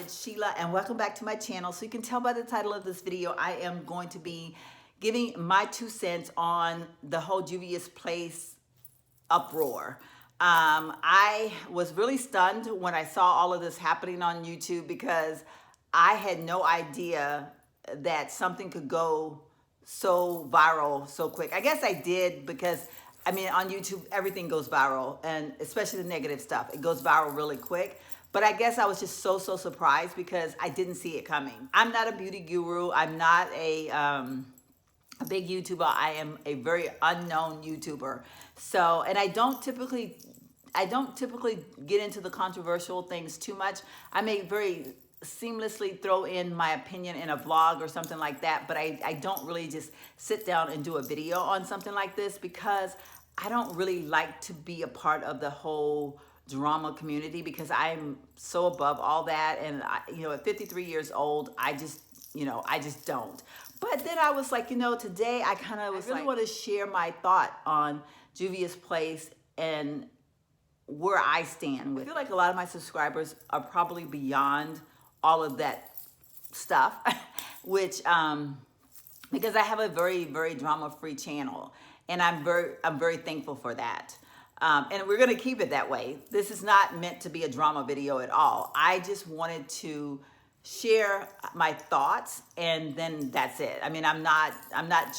it's Sheila and welcome back to my channel. So you can tell by the title of this video, I am going to be giving my 2 cents on the whole Juvia's Place uproar. I was really stunned when I saw all of this happening on YouTube because I had no idea that something could go so viral so quick. I guess I did because I mean on YouTube everything goes viral, and especially the negative stuff. It goes viral really quick. But I guess I was just so surprised because I didn't see it coming. I'm not a beauty guru. I'm not a big YouTuber. I am a very unknown YouTuber. So, and I don't typically get into the controversial things too much. I may very seamlessly throw in my opinion in a vlog or something like that, but I don't really just sit down and do a video on something like this because I don't really like to be a part of the whole drama community because I'm so above all that. And at 53 years old, I just don't. But then I was like, today I kind of was really want to share my thought on Juvia's Place and where I stand with. I feel like a lot of my subscribers are probably beyond all of that stuff, which because I have a very drama-free channel, and I'm very thankful for that. And we're gonna keep it that way. This is not meant to be a drama video at all. I just wanted to share my thoughts, and then that's it. I mean, I'm not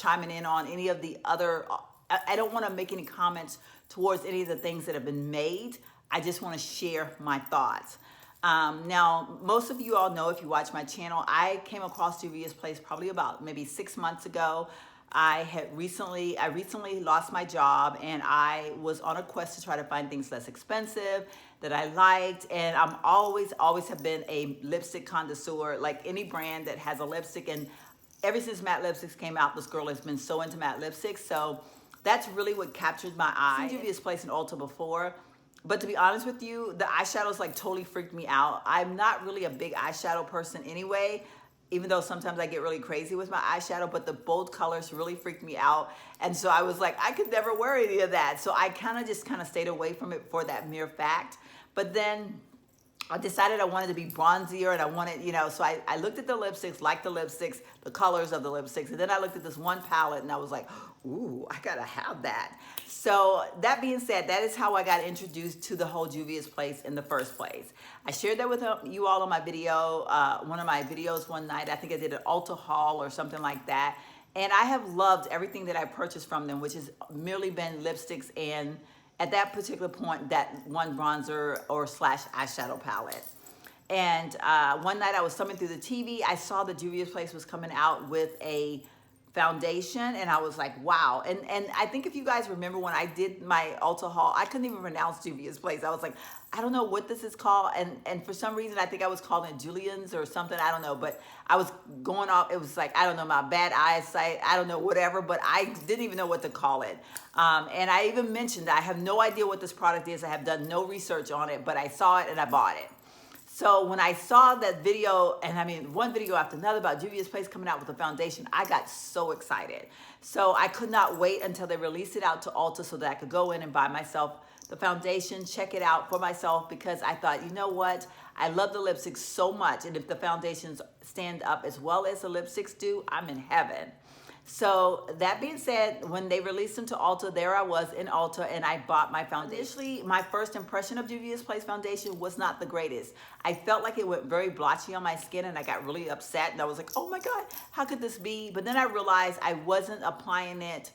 chiming in on any of the other. I don't want to make any comments towards any of the things that have been made. I just want to share my thoughts. Now, most of you all know, if you watch my channel, I came across Juvia's Place probably about maybe 6 months ago. I recently lost my job, and I was on a quest to try to find things less expensive that I liked. And I'm always have been a lipstick connoisseur, like any brand that has a lipstick. And ever since matte lipsticks came out, this girl has been so into matte lipsticks. So that's really what captured my eye. I've seen Juvia's Place in Ulta before, but to be honest with you, the eyeshadows like totally freaked me out. I'm not really a big eyeshadow person anyway, even though sometimes I get really crazy with my eyeshadow, but the bold colors really freaked me out. And so I was like, I could never wear any of that. So I kind of stayed away from it for that mere fact. But then I decided I wanted to be bronzier, and I wanted, so I looked at the lipsticks, liked the lipsticks, the colors of the lipsticks, and then I looked at this one palette and I was like, ooh, I gotta have that. So that being said, that is how I got introduced to the whole Juvia's Place in the first place. I shared that with you all on my video, one of my videos one night. I think I did an Ulta haul or something like that. And I have loved everything that I purchased from them, which has merely been lipsticks and at that particular point, that one bronzer or / eyeshadow palette. And one night I was thumbing through the TV, I saw that Juvia's Place was coming out with a foundation, and I was like, wow. And I think if you guys remember when I did my Ulta haul, I couldn't even pronounce Juvia's Place. I was like, I don't know what this is called. And for some reason, I think I was calling it Julian's or something. I don't know. But I was going off. It was like, I don't know, my bad eyesight. I don't know, whatever. But I didn't even know what to call it. And I even mentioned I have no idea what this product is. I have done no research on it. But I saw it and I bought it. So when I saw that video, and I mean, one video after another about Juvia's Place coming out with a foundation, I got so excited. So I could not wait until they released it out to Ulta so that I could go in and buy myself the foundation, check it out for myself, because I thought, you know what? I love the lipsticks so much. And if the foundations stand up as well as the lipsticks do, I'm in heaven. So that being said, when they released them to Ulta, there I was in Ulta, and I bought my foundation. Initially, my first impression of Juvia's Place foundation was not the greatest. I felt like it went very blotchy on my skin, and I got really upset, and I was like, oh my God, how could this be? But then I realized I wasn't applying it.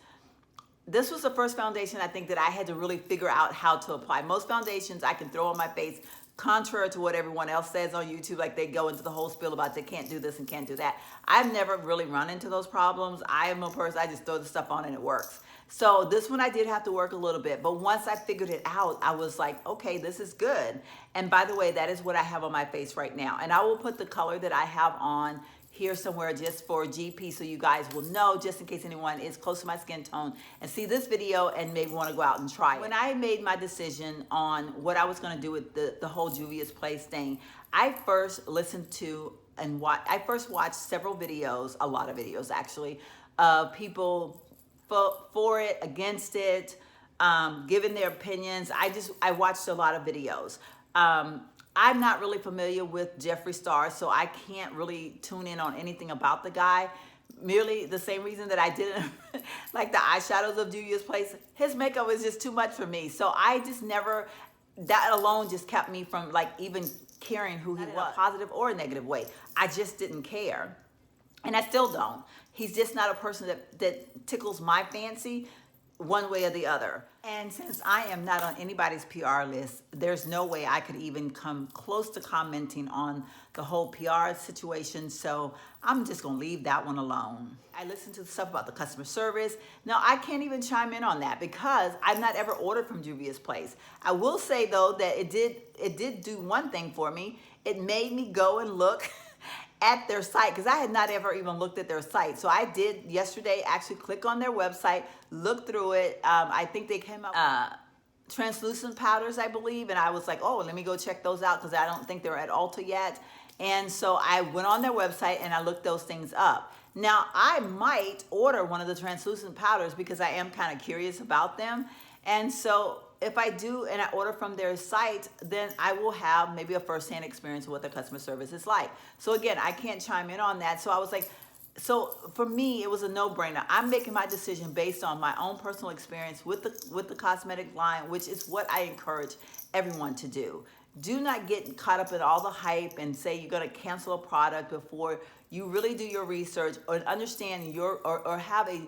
This was the first foundation I think that I had to really figure out how to apply. Most foundations I can throw on my face, contrary to what everyone else says on YouTube, like they go into the whole spiel about they can't do this and can't do that. I've never really run into those problems. I am a person, I just throw the stuff on and it works. So this one I did have to work a little bit, but once I figured it out, I was like, okay, this is good. And by the way, that is what I have on my face right now. And I will put the color that I have on here somewhere just for GP, so you guys will know, just in case anyone is close to my skin tone and see this video and maybe want to go out and try it. When I made my decision on what I was going to do with the whole Juvia's Place thing, I first listened to and I first watched several videos, a lot of videos actually, of people for it, against it, giving their opinions. I watched a lot of videos. I'm not really familiar with Jeffree Star, so I can't really tune in on anything about the guy. Merely the same reason that I didn't like the eyeshadows of Juvia's Place. His makeup was just too much for me. So I just never, that alone just kept me from like even caring who he was, in a positive or a negative way. I just didn't care. And I still don't. He's just not a person that tickles my fancy one way or the other. And since I am not on anybody's PR list, there's no way I could even come close to commenting on the whole PR situation. So I'm just gonna leave that one alone. I listened to the stuff about the customer service. Now I can't even chime in on that because I've not ever ordered from Juvia's Place. I will say though that it did do one thing for me. It made me go and look at their site because I had not ever even looked at their site. So I did yesterday actually click on their website, look through it. I think they came up with translucent powders, I believe. And I was like, oh, let me go check those out because I don't think they're at Ulta yet. And so I went on their website and I looked those things up. Now I might order one of the translucent powders because I am kind of curious about them. And so if I do and I order from their site, then I will have maybe a first-hand experience of what their customer service is like. So again, I can't chime in on that. So I was like, so for me, it was a no-brainer. I'm making my decision based on my own personal experience with the cosmetic line, which is what I encourage everyone to do. Do not get caught up in all the hype and say you're going to cancel a product before you really do your research or understand or have a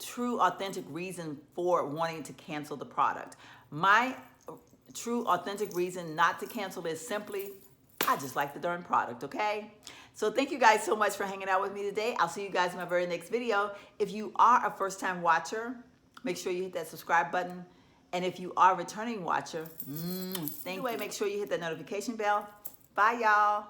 true authentic reason for wanting to cancel the product. My true authentic reason not to cancel is simply I just like the darn product, okay? So thank you guys so much for hanging out with me today. I'll see you guys in my very next video. If you are a first-time watcher, make sure you hit that subscribe button. And if you are a returning watcher, thank you. Make sure you hit that notification bell. Bye, y'all.